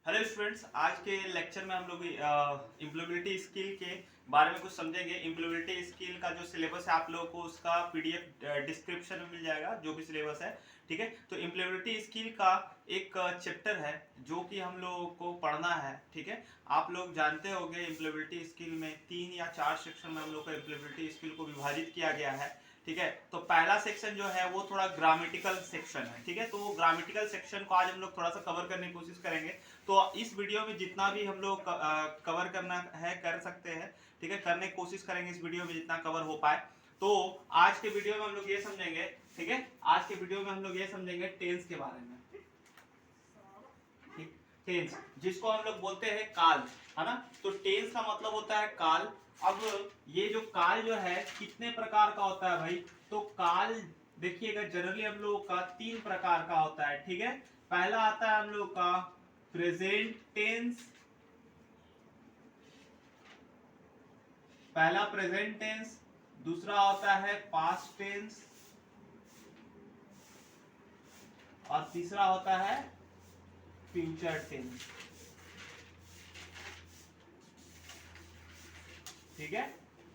Hello students, आज के lecture में हम लोग इम्प्लॉयबिलिटी स्किल के बारे में कुछ समझेंगे। इम्प्लॉयबिलिटी स्किल का जो सिलेबस है आप लोगों को उसका पीडीएफ डिस्क्रिप्शन में मिल जाएगा, जो भी सिलेबस है। ठीक है, तो इम्प्लॉयबिलिटी स्किल का एक चैप्टर है जो कि हम लोगों को पढ़ना है। ठीक है, आप लोग जानते होंगे इम्प्लॉयबिलिटी स्किल में 3 या 4 सेक्शन में हम लोग का इम्प्लॉयबिलिटी स्किल को विभाजित किया गया है। ठीक है, तो पहला सेक्शन जो है वो थोड़ा ग्रामेटिकल सेक्शन है। ठीक है, तो वो ग्रामेटिकल सेक्शन को आज हम लोग थोड़ा सा कवर करने की कोशिश करेंगे। तो इस वीडियो में जितना भी हम लोग कवर करना है कर सकते हैं। ठीक है, करने की कोशिश करेंगे इस वीडियो में जितना कवर हो पाए। तो आज के वीडियो में हम लोग ये समझेंगे। ठीक है, आज के वीडियो में हम लोग ये समझेंगे टेंस के बारे में। टेंस जिसको हम लोग बोलते हैं काल, है ना। तो टेंस का मतलब होता है काल। अब ये जो काल जो है कितने प्रकार का होता है भाई? तो काल देखिएगा, जनरली हम लोगों का 3 प्रकार का होता है। ठीक है, पहला आता है हम लोग का प्रेजेंट टेंस। पहला प्रेजेंट टेंस, दूसरा होता है पास्ट टेंस और तीसरा होता है फ्यूचर टेंस। ठीक है,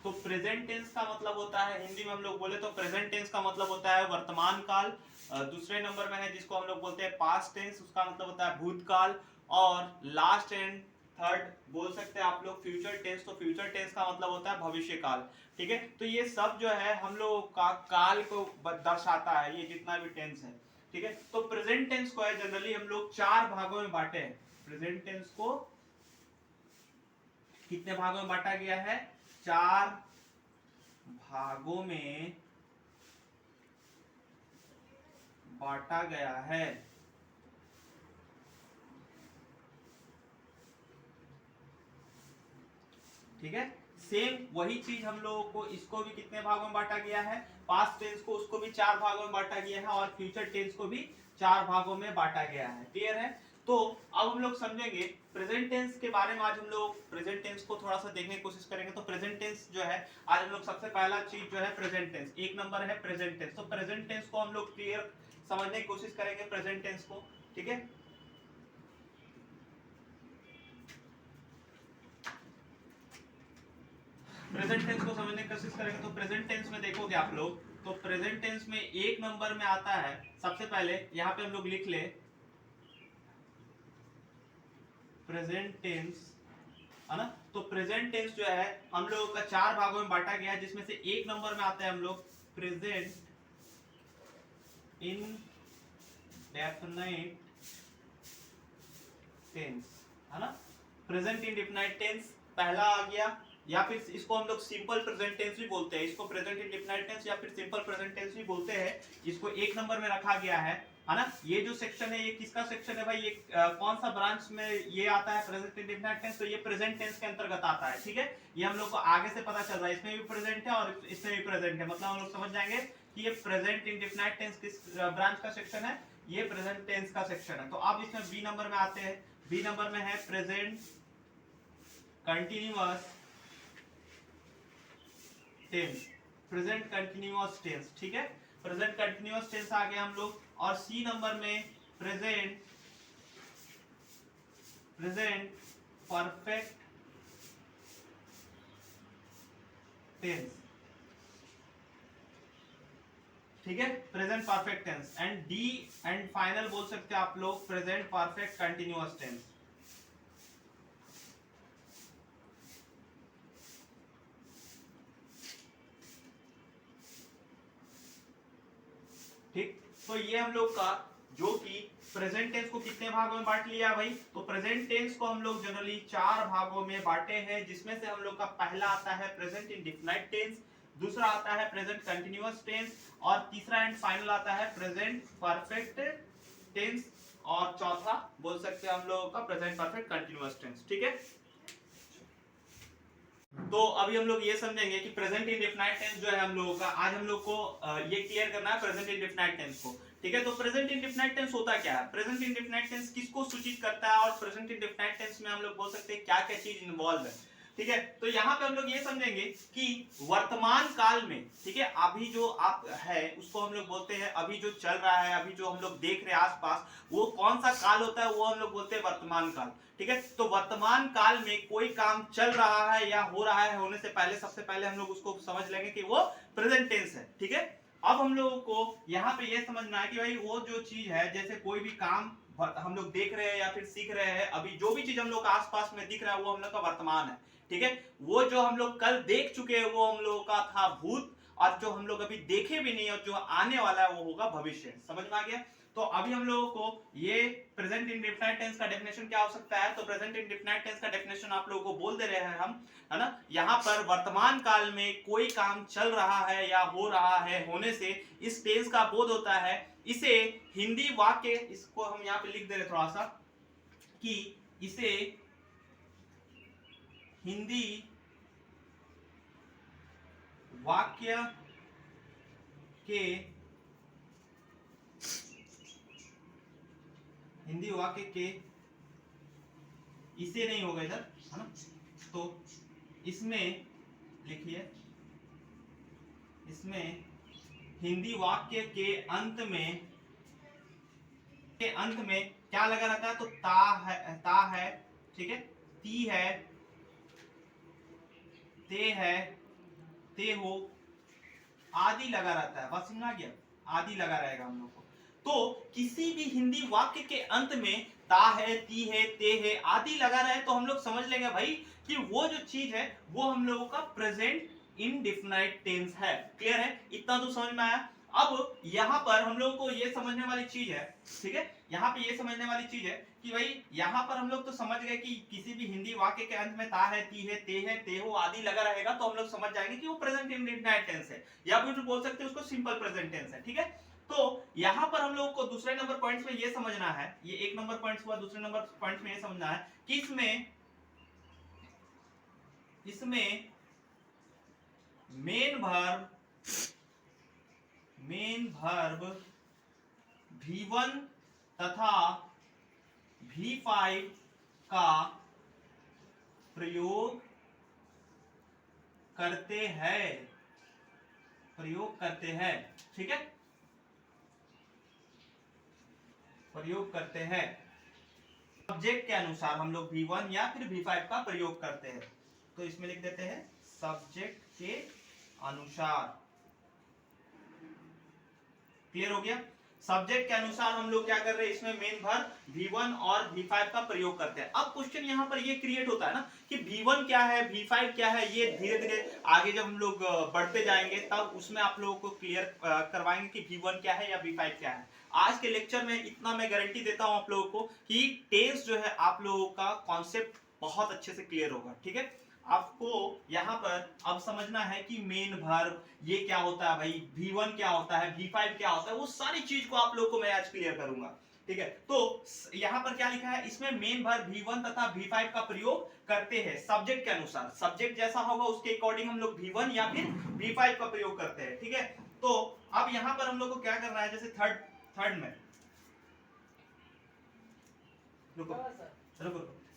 तो प्रेजेंट टेंस का मतलब होता है, हिंदी में हम लोग बोले तो प्रेजेंट टेंस का मतलब होता है वर्तमान काल। दूसरे नंबर में है जिसको हम लोग बोलते हैं पास्ट टेंस, उसका मतलब होता है भूतकाल। और लास्ट एंड थर्ड बोल सकते हैं आप लोग फ्यूचर टेंस। तो फ्यूचर टेंस का मतलब होता है भविष्य काल। ठीक है, तो ये सब जो है हम लोग का काल को दर्शाता है, ये जितना भी टेंस है। ठीक है, तो प्रेजेंट टेंस को है जनरली हम लोग 4 भागों में बांटे हैं। प्रेजेंट टेंस को कितने भागों में बांटा गया है? 4 भागों में बांटा गया है। ठीक है, सेम वही चीज हम लोगों को इसको भी कितने भागों में बांटा गया है? पास्ट टेंस को उसको भी 4 भागों में बांटा गया है और फ्यूचर टेंस को भी 4 भागों में बांटा गया है। क्लियर है? तो अब हम लोग समझेंगे प्रेजेंट टेंस के बारे में। आज हम लोग प्रेजेंट टेंस को थोड़ा सा देखने की कोशिश करेंगे। तो प्रेजेंट टेंस जो है, आज हम लोग सबसे पहला चीज जो है प्रेजेंट टेंस, एक नंबर है प्रेजेंट टेंस। तो प्रेजेंट टेंस को हम लोग क्लियर समझने की कोशिश करेंगे प्रेजेंट टेंस को। ठीक है, प्रेजेंट टेंस को समझने की कोशिश करेंगे। तो प्रेजेंट टेंस में देखोगे आप लोग, तो प्रेजेंट टेंस में एक नंबर में आता है, सबसे पहले यहाँ पे हम लोग लिख ले प्रेजेंट टेंस, है ना। तो प्रेजेंट टेंस जो है हम लोग का 4 भागों में बांटा गया है, जिसमें से एक नंबर में आता है हम लोग प्रेजेंट इन डेफिनाइट टेंस, है ना। प्रेजेंट इंडेफिनाइट टेंस पहला आ गया, या फिर इसको हम लोग सिंपल प्रेजेंट टेंस भी बोलते हैं। इसको प्रेजेंट इंडेफिनाइट टेंस या फिर सिंपल प्रेजेंट टेंस भी बोलते हैं। इसको एक नंबर में रखा गया है ना। ये जो सेक्शन है ये किसका सेक्शन है भाई? ये कौन सा ब्रांच में ये आता है प्रेजेंट इंडेफिनाइट टेंस? तो ये प्रेजेंट टेंस के अंतर्गत आता है। ठीक है, ये हम लोग को आगे से पता चल रहा है, इसमें भी प्रेजेंट है और इसमें भी प्रेजेंट है। मतलब हम लोग समझ जाएंगे कि ये प्रेजेंट इंडेफिनाइट टेंस किस ब्रांच का सेक्शन है, ये प्रेजेंट टेंस का सेक्शन है। तो अब इसमें बी नंबर में आते हैं। बी नंबर में है present continuous tense, present continuous tense. ठीक है, प्रेजेंट कंटिन्यूअस टेंस आ गया हम लोग। और सी नंबर में प्रेजेंट परफेक्ट टेंस। ठीक है, present perfect tense. And D and final बोल सकते हैं आप लोग प्रेजेंट परफेक्ट कंटिन्यूअस टेंस। ठीक, तो ये हम लोग का जो कि प्रेजेंट टेंस को कितने भागों में बांट लिया भाई? तो प्रेजेंट टेंस को हम लोग जनरली 4 भागों में बांटे हैं, जिसमें से हम लोग का पहला आता है प्रेजेंट इंडेफिनाइट टेंस, दूसरा आता है प्रेजेंट कंटिन्यूअस टेंस और तीसरा एंड फाइनल आता है प्रेजेंट परफेक्ट टेंस और चौथा बोल सकते हैं हम लोगों का प्रेजेंट परफेक्ट कंटिन्यूअस टेंस। ठीक है, तो अभी हम लोग ये समझेंगे कि प्रेजेंट इंडेफिनाइट टेंस जो है हम लोगों का, आज हम लोग को ये क्लियर करना है प्रेजेंट इंडेफिनाइट टेंस को। ठीक है, तो प्रेजेंट इंडेफिनाइट टेंस होता क्या है? प्रेजेंट इंडेफिनाइट टेंस किसको सूचित करता है और प्रेजेंट इंडेफिनाइट टेंस में हम लोग बोल सकते हैं क्या क्या चीज इन्वॉल्व है? ठीक है। तो यहाँ पे हम लोग ये समझेंगे कि वर्तमान काल में, ठीक है, अभी जो आप है उसको हम लोग बोलते हैं, अभी जो चल रहा है, अभी जो हम लोग देख रहे हैं आसपास, वो कौन सा काल होता है, वो हम लोग बोलते हैं वर्तमान काल। ठीक है, तो वर्तमान काल में कोई काम चल रहा है या हो रहा है, होने से पहले सबसे पहले हम लोग उसको समझ लेंगे कि वो प्रेजेंट टेंस है। ठीक है, अब हम लोगों को यहाँ पे ये समझना है कि भाई वो जो चीज है, जैसे कोई भी काम हम लोग देख रहे हैं या फिर सीख रहे हैं, अभी जो भी चीज हम लोग आसपास में दिख रहा है वो हम लोग का वर्तमान है। ठीक है, वो जो हम लोग कल देख चुके हैं वो हम लोगों का था भूत, और जो हम लोग अभी देखे भी नहीं और जो आने वाला है वो होगा भविष्य। समझ में आ गया? तो अभी हम लोगों को ये प्रेजेंट इंडेफिनिट टेंस का डेफिनेशन क्या हो सकता है, तो प्रेजेंट इंडेफिनिट टेंस का डेफिनेशन आप लोगों को बोल दे रहे हैं हम, है ना। यहाँ पर वर्तमान काल में कोई काम चल रहा है या हो रहा है, होने से इस टेंस का बोध होता है। इसे हिंदी वाक्य, इसको हम यहाँ पे लिख दे रहे थोड़ा सा, कि इसे हिंदी वाक्य के इसे नहीं होगा इधर, है ना, तो इसमें लिखिए, इसमें हिंदी वाक्य के अंत में क्या लगा रहता है, तो ता है, ठीक है, ती है, ते है, ते हो, आदि लगा रहता है। बस समझ आ गया, आदि लगा रहेगा हम लोग को। तो किसी भी हिंदी वाक्य के अंत में ता है, ती है, ते है, आदि लगा रहे तो हम लोग समझ लेंगे भाई कि वो जो चीज है वो हम लोगों का प्रेजेंट इंडेफिनिट टेंस है। क्लियर है? इतना तो समझ में आया। अब यहाँ पर हम लोग को ये समझने वाली चीज है, ठीक है, यहाँ पे ये समझने वाली चीज है कि भाई यहाँ पर हम लोग तो समझ गए कि किसी भी हिंदी वाक्य के अंत में ता है, ती है, ते हो, आदि लगा रहेगा, तो हम लोग समझ जाएंगे कि वो प्रेजेंट इंडेफिनिट टेंस है, या फिर बोल सकते हैं उसको सिंपल प्रेजेंट टेंस है। ठीक है, तो यहाँ पर हम लोग को दूसरे नंबर पॉइंट्स में ये समझना है, ये एक नंबर पॉइंट्स हुआ, दूसरे नंबर पॉइंट्स में ये समझना है कि इसमें मेन वर्ब V1 तथा V5 का प्रयोग करते हैं, ठीक है, प्रयोग करते हैं। सब्जेक्ट के अनुसार हम लोग V1 या फिर V5 का प्रयोग करते हैं, तो इसमें लिख देते हैं सब्जेक्ट के अनुसार। क्लियर हो गया? सब्जेक्ट के अनुसार हम लोग क्या कर रहे हैं, इसमें मेन वर्ब V1 और V5 का प्रयोग करते हैं। अब क्वेश्चन यहाँ पर ये क्रिएट होता है ना कि V1 क्या है, V5 क्या है, ये धीरे धीरे आगे जब हम लोग बढ़ते जाएंगे तब उसमें आप लोगों को क्लियर करवाएंगे कि V1 क्या है या V5 क्या है। आज के लेक्चर में इतना मैं गारंटी देता हूं आप लोगों को कि टेंस जो है आप लोगों का कॉन्सेप्ट बहुत अच्छे से क्लियर होगा। ठीक है, आपको यहाँ पर अब समझना है कि मेन वर्ब ये क्या होता है भाई, V1 क्या होता है, V5 क्या होता है, वो सारी चीज को आप लोगों को मैं आज क्लियर करूंगा। ठीक है, तो यहाँ पर क्या लिखा है, इसमें मेन वर्ब V1 तथा V5 का प्रयोग करते हैं सब्जेक्ट के अनुसार। सब्जेक्ट जैसा होगा उसके अकॉर्डिंग हम लोग V1 या फिर V5 का प्रयोग करते हैं। ठीक है, तो अब यहाँ पर हम लोग को क्या करना है, जैसे थर्ड में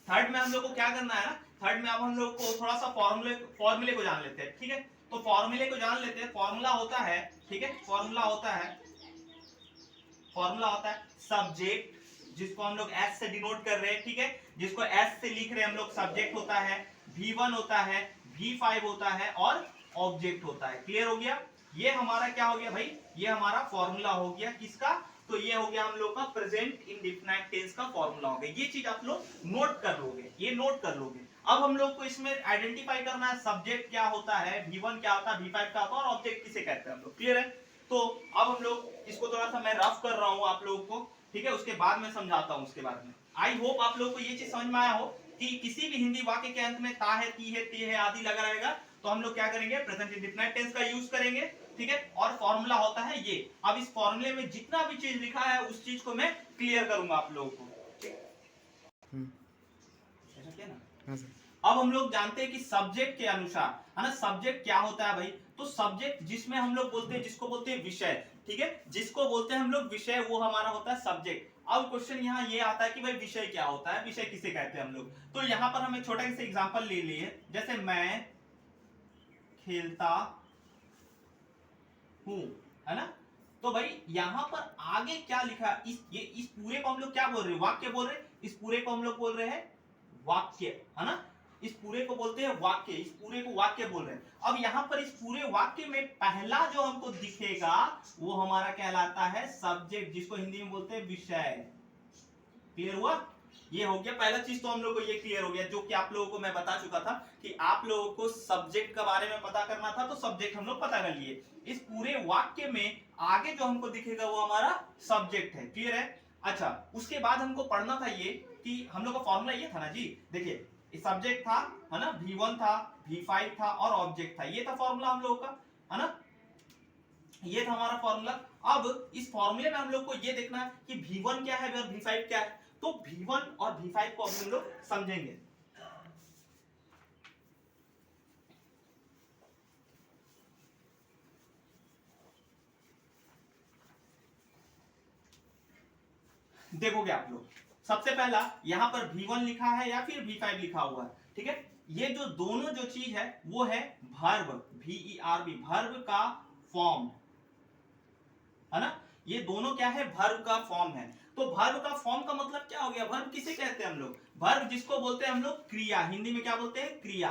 थर्ड में हम लोग को क्या करना है ना, थर्ड में अब हम लोग को थोड़ा सा फॉर्मूले को जान लेते हैं। ठीक है, तो फॉर्मूले को जान लेते हैं। फॉर्मूला होता है, ठीक है, फॉर्मूला होता है सब्जेक्ट, जिसको हम लोग एस से डिनोट कर रहे हैं, ठीक है, जिसको एस से लिख रहे हैं हम लोग, सब्जेक्ट होता है, V1 होता है, V5 होता है और ऑब्जेक्ट होता है। क्लियर हो गया? ये हमारा क्या हो गया भाई, ये हमारा फॉर्मूला हो गया किसका, तो ये हो गया हम लोग का प्रेजेंट इंडेफिनिट टेंस का फॉर्मूला हो गया। ये चीज आप लोग नोट कर लोगे, ये नोट कर लोगे। अब हम लोग को इसमें आइडेंटिफाई करना है सब्जेक्ट क्या होता है, V1 क्या होता है, V5 क्या होता है और ऑब्जेक्ट किसे कहते हैं हम लोग। क्लियर है? तो अब हम लोग इसको थोड़ा सा मैं रफ कर रहा हूं आप लोगों को, ठीक है, उसके बाद में समझाता हूं उसके बारे में। आई होप आप लोगों को ये चीज समझ में आया हो कि किसी भी हिंदी वाक्य के अंत में ता है, ती है, ते है आदि लगा रहेगा, तो हम लोग क्या करेंगे, प्रेजेंट इंडेफिनिट टेंस का यूज करेंगे। ठीक है, और फॉर्मूला होता है ये। अब इस फॉर्मूले में जितना भी चीज लिखा है उस चीज को मैं क्लियर करूंगा आप लोगों को। ऐसा क्या ना? हाँ सर। अब हम लोग जानते हैं कि सब्जेक्ट के अनुसार है ना। सब्जेक्ट क्या होता है भाई, तो सब्जेक्ट जिसमें हम लोग बोलते हैं, जिसको बोलते हैं विषय, ठीक है, जिसको बोलते हैं हम लोग विषय, वो हमारा होता है सब्जेक्ट। अब क्वेश्चन यहाँ ये आता है कि भाई विषय क्या होता है, विषय किसे कहते हैं हम लोग। तो यहाँ पर हम एक छोटा सा एग्जांपल ले लिए, जैसे मैं खेलता हूं, है ना। तो भाई यहां पर आगे क्या लिखा, इस पूरे को हम लोग क्या बोल रहे हैं, वाक्य बोल रहे हैं, इस पूरे को हम लोग बोल रहे हैं वाक्य, है ना। इस पूरे को बोलते हैं वाक्य, इस पूरे को वाक्य बोल रहे हैं। अब यहां पर इस पूरे वाक्य में पहला जो हमको दिखेगा वो हमारा कहलाता है सब्जेक्ट, जिसको हिंदी में बोलते हैं विषय। क्लियर हुआ, ये हो गया पहला चीज। तो हम लोग को ये क्लियर हो गया, जो कि आप लोगों को मैं बता चुका था कि आप लोगों को सब्जेक्ट के बारे में पता करना था, तो सब्जेक्ट हम लोग पता कर लिए। इस पूरे वाक्य में आगे जो हमको दिखेगा वो हमारा सब्जेक्ट है। क्लियर है। अच्छा, उसके बाद हमको पढ़ना था ये कि हम लोग का फॉर्मूला ये था ना जी, देखिए सब्जेक्ट था, है ना, V1 था, V5 था और ऑब्जेक्ट था, ये था फॉर्मूला हम लोग का, है ना। ये था हमारा फॉर्मूला। अब इस फॉर्मूले में हम लोग को ये देखना है कि V1 क्या है और V5 क्या है। तो V1 और V5 को हम लोग समझेंगे। देखोगे आप लोग, सबसे पहला यहां पर V1 लिखा है या फिर V5 लिखा हुआ है, ठीक है। ये जो दोनों जो चीज है वो है वर्ब, VERB, वर्ब का फॉर्म, है ना। ये दोनों क्या है, वर्ब का फॉर्म है। तो वर्ब का फॉर्म का मतलब क्या हो गया, वर्ब किसे कहते हैं हम लोग, वर्ब जिसको बोलते हैं हम लोग क्रिया, हिंदी में क्या बोलते हैं, क्रिया,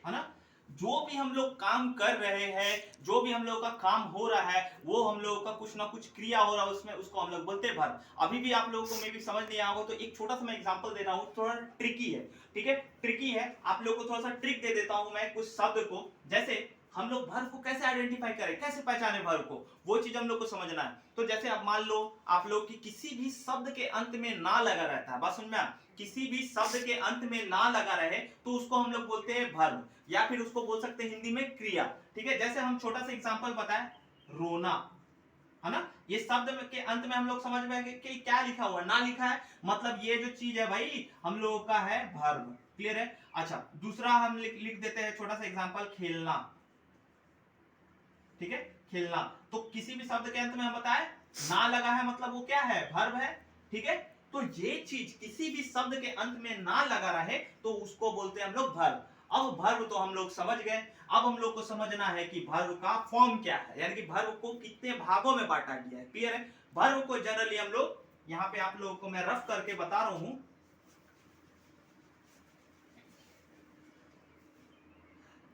है ना। जो भी हम लोग काम कर रहे हैं, जो भी हम लोग का काम हो रहा है, वो हम लोगों का कुछ ना कुछ क्रिया हो रहा है उसमें, उसको हम लोग बोलते हैं वर्ब। अभी भी आप लोगों को मे भी समझ नहीं आया होगा, तो एक छोटा सा मैं एग्जांपल दे रहा हूँ, थोड़ा ट्रिकी है, ठीक है, ट्रिकी है। आप लोगों को थोड़ा सा ट्रिक दे देता हूँ मैं कुछ शब्द को, जैसे हम लोग वर्ब को कैसे आइडेंटिफाई करें, कैसे पहचाने वर्ब को, वो चीज हम लोग को समझना है। तो जैसे आप मान लो आप लोग की किसी भी शब्द के अंत में ना लगा रहता है, बात समझ में आ, किसी भी शब्द के अंत में ना लगा रहे तो उसको हम लोग बोलते हैं वर्ब, या फिर उसको बोल सकते हैं हिंदी में क्रिया, ठीक है। जैसे हम छोटा सा एग्जांपल बताएं, रोना, है ना। ये शब्द के अंत में हम लोग समझ में कि क्या लिखा हुआ, ना लिखा है, मतलब ये जो चीज है भाई हम लोगों का है वर्ब। क्लियर है। अच्छा, दूसरा हम लिख देते हैं छोटा सा एग्जांपल, खेलना, ठीक है, खेलना। तो किसी भी शब्द के अंत में हम बताए ना लगा है, मतलब वो क्या है, वर्ब है, ठीक है। तो ये चीज किसी भी शब्द के अंत में ना लगा रहे तो उसको बोलते हैं हम लोग वर्ब। अब वर्ब तो हम लोग समझ गए, अब हम लोग को समझना है कि वर्ब का फॉर्म क्या है, यानी कि वर्ब को कितने भागों में बांटा गया है। क्लियर है। वर्ब को जनरली हम लोग यहाँ पे आप लोगों को मैं रफ करके बता रहा हूं,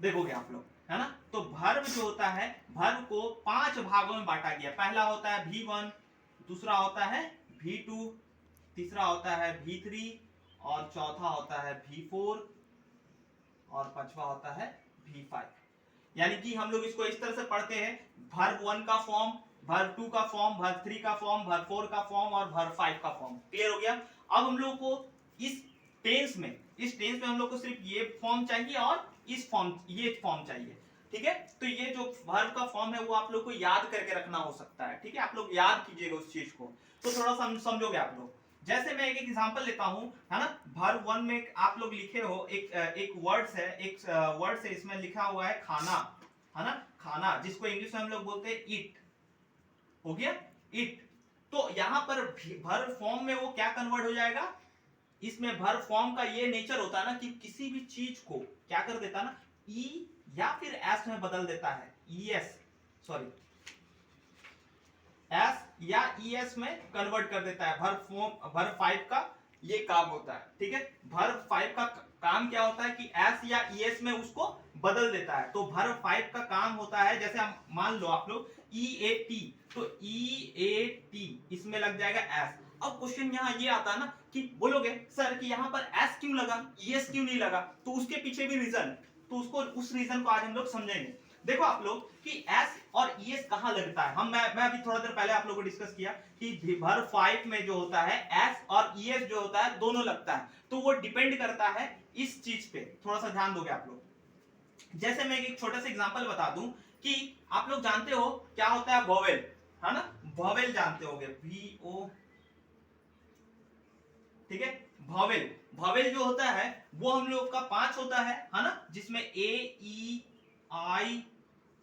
देखोगे आप लोग, है ना। तो वर्ब जो होता है, वर्ब को 5 भागों में बांटा गया। पहला होता है V1, दूसरा होता है V2, तीसरा होता है V3 और चौथा होता है V4 और पांचवा होता है V5। यानी कि हम लोग इसको इस तरह से पढ़ते हैं, वर्ब 1 का फॉर्म, वर्ब 2 का फॉर्म, वर्ब 3 का फॉर्म, वर्ब 4 का फॉर्म और वर्ब 5 का फॉर्म। क्लियर हो गया। अब हम लोग को इस टेंस में, इस टेंस में हम लोग को सिर्फ ये फॉर्म चाहिए और इस फॉर्म, ये फॉर्म चाहिए, ठीक है। तो ये जो वर्ब का फॉर्म है वो आप लोग को याद करके रखना हो सकता है, ठीक है, आप लोग याद कीजिएगा उस चीज को, तो थोड़ा सा समझोगे आप लोग। जैसे मैं एक एग्जांपल लेता हूं, है ना। वर्ब 1 में आप लोग लिखे हो, एक वर्ड्स है, एक वर्ड्स है, इसमें लिखा हुआ है खाना, है ना, खाना, जिसको इंग्लिश में हम लोग बोलते हैं ईट, हो गया ईट। तो यहां पर वर्ब फॉर्म में वो क्या कन्वर्ट हो जाएगा, इसमें वर्ब फॉर्म का ये नेचर होता है ना कि किसी भी चीज को क्या कर देता है ना, ई या फिर एस में बदल देता है, ईएस, सॉरी, एस या ईएस में कन्वर्ट कर देता है। वर्ब फॉर्म, वर्ब 5 का ये काम होता है, ठीक है। वर्ब 5 का काम क्या होता है कि एस या ईएस में उसको बदल देता है। तो वर्ब 5 का काम होता है, जैसे हम मान लो आप लोग ईएटी, तो ईएटी इसमें लग जाएगा एस। अब क्वेश्चन यहाँ ये आता है ना कि बोलोगे सर कि यहाँ पर एस क्यों लगा, ईएस क्यों नहीं लगा, तो उसके पीछे भी रीजन, तो उसको, उस रीजन को आज हम लोग समझेंगे। देखो आप लोग कि एस और ईएस कहां लगता है, मैं अभी थोड़ा देर पहले आप लोगों को डिस्कस किया कि वर्ब 5 में जो होता है एस और ईएस जो होता है दोनों लगता है, तो वो डिपेंड करता है इस चीज पे, थोड़ा सा ध्यान दोगे आप लोग। जैसे मैं एक छोटा सा एग्जांपल बता दूं कि आप लोग जानते हो क्या होता है वोवेल, है ना, वोवेल जानते होगे, VO, ठीक है, वोवेल, वॉवेल जो होता है वो हम लोग का 5 होता है ना, जिसमें ए ई आई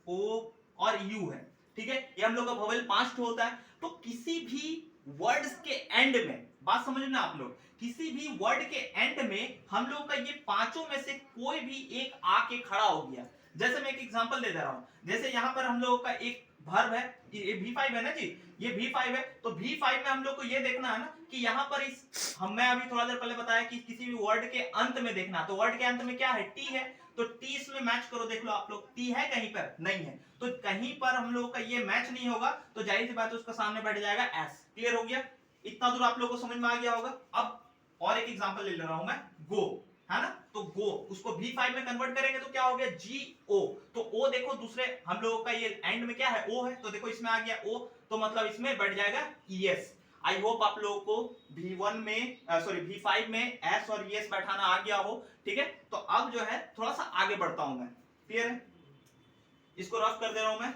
ओ और यू है, ठीक है। ये हम लोग का वॉवेल 5 होता है। तो किसी भी वर्ड्स के एंड में, बात समझना आप लोग, किसी भी वर्ड के एंड में हम लोग का ये पांचों में से कोई भी एक आके खड़ा हो गया। जैसे मैं एक एग्जांपल दे रहा हूं, जैसे यहां पर हम लोग का एक वर्ब है, ये V5 है ना जी, ये V5 है। तो V5 में हम लोग को ये देखना है ना कि यहाँ पर इस मैं अभी थोड़ा देर पहले बताया कि किसी भी वर्ड के अंत में देखना, तो वर्ड के अंत में क्या है, टी है। तो टी इसमें मैच करो, देख लो आप लोग, टी है कहीं पर, नहीं है। तो कहीं पर हम लोग का ये मैच नहीं होगा, तो जाहिर सी बात है उसका सामने बैठ जाएगा एस। क्लियर हो गया? इतना दूर आप लोगों को समझ में आ गया होगा। अब और एक एग्जांपल ले रहा हूं मैं, गो, है ना। तो गो उसको V5 में कन्वर्ट करेंगे तो क्या हो गया, GO। तो O देखो दूसरे हम लोगों का ये एंड में क्या है, O है, तो देखो इसमें आ गया O, तो मतलब इसमें बैठ जाएगा ES। आई होप आप लोगों को V1 में V5 में S और ES बैठाना आ गया हो, ठीक है। तो अब जो है थोड़ा सा आगे बढ़ता हूं मैं, क्लियर है? इसको रफ कर दे रहा हूं मैं।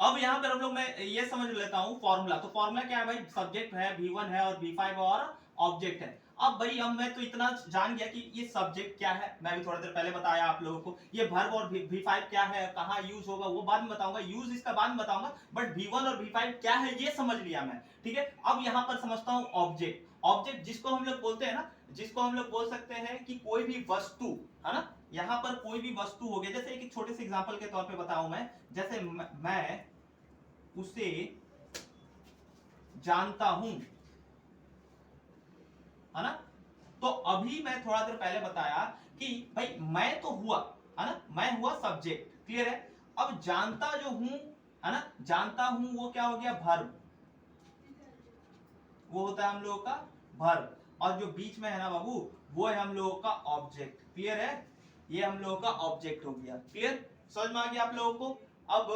अब यहां पर हम लोग, मैं ये समझ लेता हूं फॉर्मूला। तो फॉर्मूला क्या है भाई, सब्जेक्ट है V1 है और V5 और ऑब्जेक्ट है। अब भाई अब मैं तो इतना जान गया कि ये सब्जेक्ट क्या है, मैं भी थोड़ी देर पहले बताया आप लोगों को। ये वर्ब और V5 क्या है, कहां यूज होगा वो बाद में बताऊंगा, यूज इसका बाद में बताऊंगा, बट V1 और V5 क्या है ये समझ लिया मैं, ठीक है। अब यहां पर समझता हूं ऑब्जेक्ट। ऑब्जेक्ट जिसको हम लोग बोलते हैं ना, जिसको हम लोग बोल सकते हैं कि कोई भी वस्तु, है ना। यहां पर कोई भी वस्तु हो गया, जैसे एक छोटे से एग्जांपल के तौर पे बताऊं मैं, जैसे मैं उसे जानता हूं, है ना। तो अभी मैं थोड़ा देर पहले बताया कि भाई मैं तो हुआ, है ना, मैं हुआ सब्जेक्ट, क्लियर है। अब जानता जो हूं, है ना, जानता हूं वो क्या हो गया, वर्ब, वो होता है हम लोगों का वर्ब। और जो बीच में है ना बाबू, वो है हम लोगों का ऑब्जेक्ट, क्लियर है। ये हम लोगों का ऑब्जेक्ट हो गया, क्लियर, समझ में आ गया आप लोगों को। अब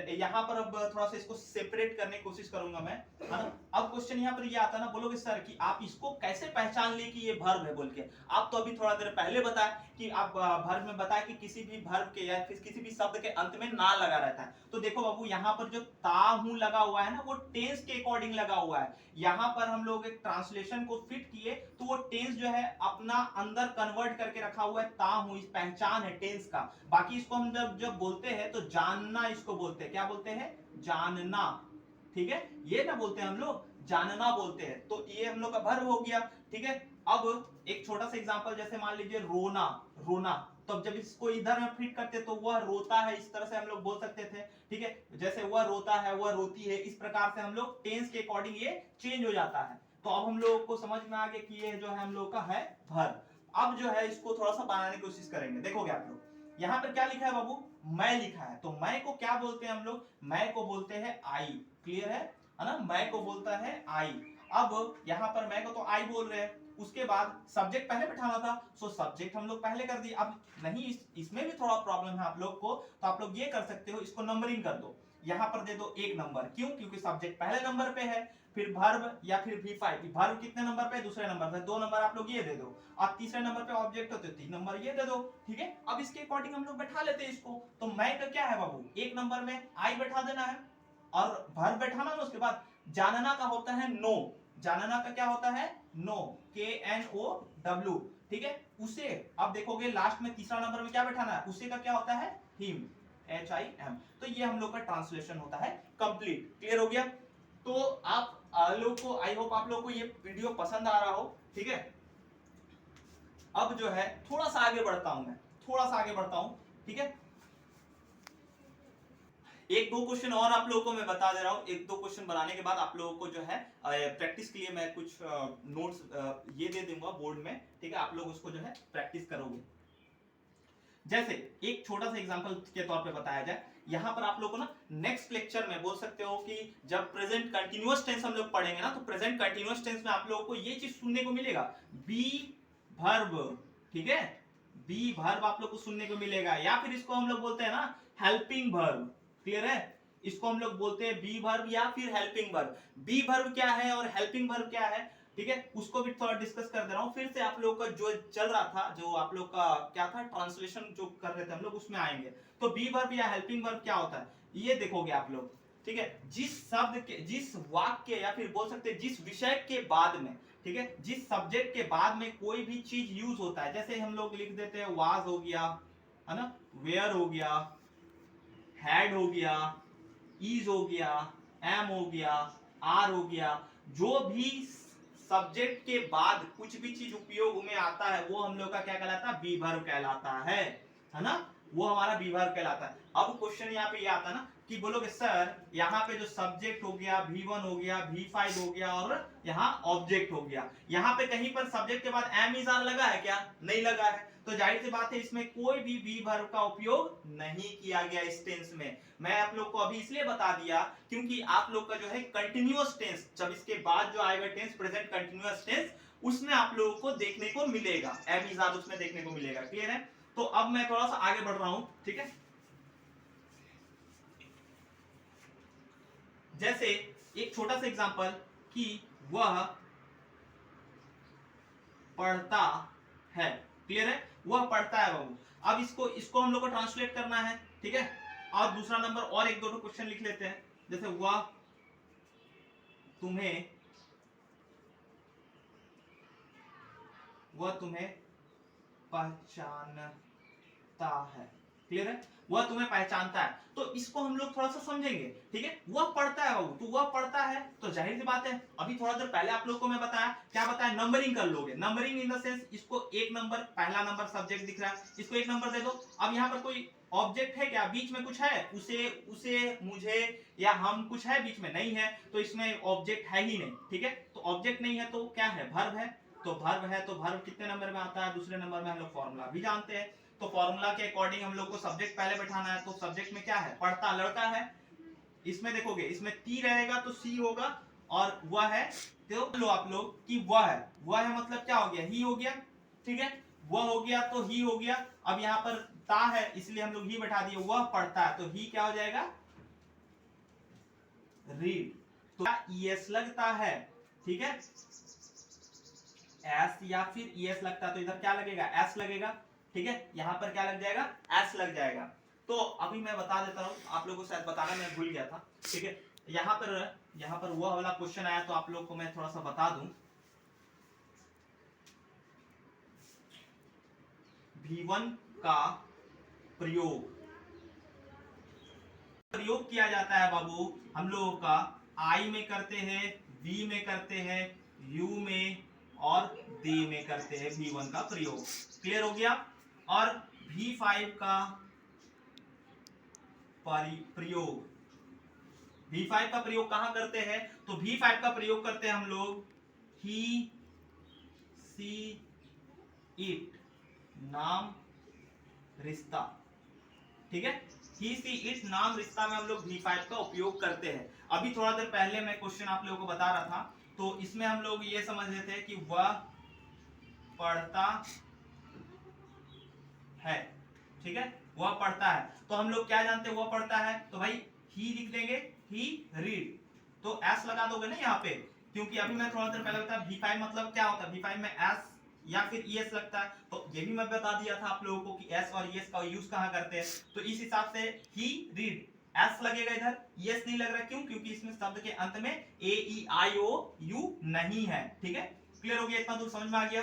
यहां पर अब थोड़ा सा इसको सेपरेट करने की कोशिश करूंगा मैं, है ना। अब क्वेश्चन यहां पर ये आता है ना, बोलोगे सर कि आप इसको कैसे पहचान लिए कि ये वर्ब है बोल के। आप तो अभी थोड़ा देर पहले बताया कि आप वर्ब में बताया कि किसी भी वर्ब के या किसी भी शब्द के अंत में ना लगा रहता है। तो देखो बाबू यहां पर जो ता हूं लगा हुआ है ना, वो टेंस के अकॉर्डिंग लगा हुआ है। यहां पर हम लोग एक ट्रांसलेशन को फिट किए, तो वो टेंस जो है अपना अंदर कन्वर्ट करके रखा हुआ है, ता हूं, इस पहचान है टेंस का। बाकी इसको हम जब बोलते हैं तो जानना इसको बोलते हैं, क्या बोलते हैं, जानना, ठीक है। ये ना बोलते हैं हम लोग, जानना बोलते हैं। तो ये हम लोग का वर्ब हो गया, ठीक है। अब एक छोटा सा एग्जांपल, जैसे मान लीजिए रोना, रोना, तो जब इसको इधर में फिट करते तो वह रोता है, इस तरह से हम लोग बोल सकते थे, ठीक है। जैसे वह रोता है, वह रोती है, इस प्रकार से हम लोग टेंस के अकॉर्डिंग ये चेंज हो जाता है। तो अब हम लोग को समझ में आ गया कि ये जो है हम लोग का है वर्ब। अब जो है इसको थोड़ा सा बनाने की कोशिश करेंगे, देखोगे आप लोग यहां पर क्या लिखा है बाबू, मैं लिखा है। तो मैं को क्या बोलते हैं हम लोग, मैं को बोलते हैं आई, क्लियर है ना, मैं को बोलता है आई। अब यहां पर मैं को तो आई बोल रहे हैं, उसके बाद सब्जेक्ट पहले बैठाना था, सो सब्जेक्ट हम लोग पहले कर दिए। अब नहीं इसमें भी थोड़ा प्रॉब्लम है आप लोग को, तो आप लोग ये कर सकते हो, इसको नंबरिंग कर दो, यहां पर दे दो 1 नंबर, क्यों, क्योंकि सब्जेक्ट पहले नंबर पे है, फिर वर्ब या फिर V5, वर्ब कितने नंबर पे, दूसरे नंबर पे, 2 नंबर आप लोग ये दे दो, और तीसरे नंबर पे ऑब्जेक्ट होते 3 नंबर ये दे दो, ठीक है। अब इसके अकॉर्डिंग हम लोग बैठा लेते हैं इसको। तो मैं का क्या है बाबू, 1 नंबर में आई बैठा देना है, और वर्ब बैठाना ना, उसके बाद जानना का होता है नो, जानना का क्या होता है, नो, KNOW, ठीक है। उसे अब देखोगे लास्ट में तीसरा नंबर में क्या बैठाना है, उसे का क्या होता है, हिम, HIM। तो ये हम लोग का ट्रांसलेशन होता है कंप्लीट, क्लियर हो गया। तो आप लोग को, आई होप आप लोग को ये वीडियो पसंद आ रहा हो, ठीक है। अब जो है थोड़ा सा आगे बढ़ता हूं मैं, थोड़ा सा आगे बढ़ता हूं, ठीक है। एक दो क्वेश्चन और आप लोगों को मैं बता दे रहा हूं, एक दो क्वेश्चन बनाने के बाद आप लोगों को जो है प्रैक्टिस के लिए मैं कुछ नोट्स ये दे दूंगा बोर्ड में, ठीक है। आप लोग उसको जो है प्रैक्टिस करोगे। जैसे एक छोटा सा एग्जांपल के तौर पे बताया जाए, यहां पर आप लोगों को ना नेक्स्ट लेक्चर में बोल सकते हो कि जब प्रेजेंट कंटीन्यूअस टेंस हम लोग पढ़ेंगे ना, तो प्रेजेंट कंटीन्यूअस टेंस में आप लोगों को ये चीज सुनने को मिलेगा, बी वर्ब, ठीक है, बी वर्ब आप लोग को सुनने को मिलेगा, या फिर इसको हम लोग बोलते हैं ना हेल्पिंग वर्ब, क्लियर है। इसको हम लोग बोलते हैं बी वर्ब या फिर हेल्पिंग वर्ब। बी वर्ब क्या है और हेल्पिंग वर्ब क्या है, ठीक है, उसको भी थोड़ा डिस्कस कर दे रहा हूं। फिर से आप लोग का जो चल रहा था, जो आप लोग का क्या था, ट्रांसलेशन जो कर रहे थे हम लोग, उसमें आएंगे। तो बी वर्ब या हेल्पिंग वर्ब क्या होता है, ये देखोगे आप लोग, ठीक है। जिस शब्द के, जिस वाक्य या फिर बोल सकते हैं जिस विषय के बाद में, ठीक है, जिस सब्जेक्ट के बाद में कोई भी चीज यूज होता है, जैसे हम लोग लिख देते हैं वाज हो गया, है ना, वेयर हो गया, हैड हो गया, इज हो गया, एम हो गया, आर हो गया, जो भी सब्जेक्ट के बाद कुछ भी चीज उपयोग में आता है वो हम लोग का क्या कहलाता है, बी वर्ब कहलाता है ना, वो हमारा बी वर्ब कहलाता है। अब क्वेश्चन यहाँ पे ये आता है ना कि बोलोगे सर यहाँ पे जो सब्जेक्ट हो गया V1 हो गया, V5 हो गया और यहाँ ऑब्जेक्ट हो गया, यहाँ पे कहीं पर सब्जेक्ट के बाद एम इज आर लगा है क्या, नहीं लगा है, तो जाहिर सी बात है इसमें कोई भी बी वर्ब का उपयोग नहीं किया गया इस टेंस में। मैं आप लोग को अभी इसलिए बता दिया क्योंकि आप लोग का जो है कंटिन्यूअस टेंस, जब इसके बाद जो आएगा टेंस प्रेजेंट कंटिन्यूअस टेंस, उसमें आप लोगों को देखने को मिलेगा, एम इज आर उसमें देखने को मिलेगा। क्लियर है? तो अब मैं थोड़ा सा आगे बढ़ रहा हूं, ठीक है। जैसे एक छोटा सा एग्जांपल कि वह पढ़ता है। क्लियर है? वह पढ़ता है बाबू। अब इसको हम लोग को ट्रांसलेट करना है, ठीक है। और दूसरा नंबर और एक दो क्वेश्चन लिख लेते हैं, जैसे वह तुम्हें पहचानता है। क्लियर है? वह तुम्हें पहचानता है, तो इसको हम लोग थोड़ा सा समझेंगे, ठीक है। वह पढ़ता है बाबू, तो वह पढ़ता है तो जाहिर सी बात है, अभी थोड़ा देर पहले आप लोग को मैं बताया, क्या बताया, नंबरिंग कर लोगे। नंबरिंग इन द सेंस, इसको एक नंबर, पहला नंबर सब्जेक्ट दिख रहा है, इसको एक नंबर दे दो। अब यहाँ पर कोई ऑब्जेक्ट है क्या, बीच में कुछ है, उसे मुझे या हम कुछ है बीच में, नहीं है, तो इसमें ऑब्जेक्ट है ही नहीं, ठीक है। तो ऑब्जेक्ट नहीं है तो क्या है, वर्ब है। तो वर्ब है तो वर्ब कितने नंबर में आता है, दूसरे नंबर में हम लोग फॉर्मूला भी जानते हैं, तो फॉर्मूला के अकॉर्डिंग हम लोग को सब्जेक्ट पहले बैठाना है। तो सब्जेक्ट में क्या है, पढ़ता, लड़का है। इसमें देखोगे, इसमें टी रहेगा तो सी होगा, और वह है तो लो आप लोग कि वह है मतलब क्या हो गया, ही हो गया, ठीक है। वह हो गया तो ही हो गया। अब यहाँ पर ता है इसलिए हम लोग ही बैठा दिए, वह पढ़ता है तो ही क्या हो जाएगा, रीड। तो ईएस लगता है, ठीक है, एस या फिर ईएस लगता है तो इधर क्या लगेगा, एस लगेगा, ठीक है। यहां पर क्या लग जाएगा, एस लग जाएगा। तो अभी मैं बता देता हूं, आप लोगों को शायद बताना मैं भूल गया था, ठीक है। यहां पर वो वाला क्वेश्चन आया तो आप लोग को मैं थोड़ा सा बता दूं। V1 का प्रयोग किया जाता है बाबू हम लोगों का आई में करते हैं, वी में करते हैं, यू में और दे में करते हैं V1 का प्रयोग। क्लियर हो गया? और V5 का प्रयोग, V5 का प्रयोग कहां करते हैं, तो V5 का प्रयोग करते हैं हम लोग ही, सी, इट, नाम, रिश्ता, ठीक है। ही, सी, इट, नाम, रिश्ता में हम लोग V5 का उपयोग करते हैं। अभी थोड़ा देर पहले मैं क्वेश्चन आप लोगों को बता रहा था, तो इसमें हम लोग ये समझ रहे थे कि वह पढ़ता है, ठीक है, वह पढ़ता है। तो हम लोग क्या जानते हैं, वह पढ़ता है तो भाई ही लिख देंगे, ही रीड, तो एस लगा दोगे ना यहाँ पे, क्योंकि अभी मैं थोड़ा देर पहले बताया V5 मतलब क्या होता है, V5 में एस या फिर ईएस लगता है। तो ये भी मैं बता दिया था आप लोगों को कि एस और ईएस का यूज कहां करते हैं। तो इस हिसाब से ही रीड, एस लगेगा इधर, ईएस नहीं लग रहा, क्यों, क्योंकि इसमें शब्द के अंत में ए ई आई ओ यू नहीं है, ठीक है। क्लियर हो गया? इतना दूर समझ में आ गया?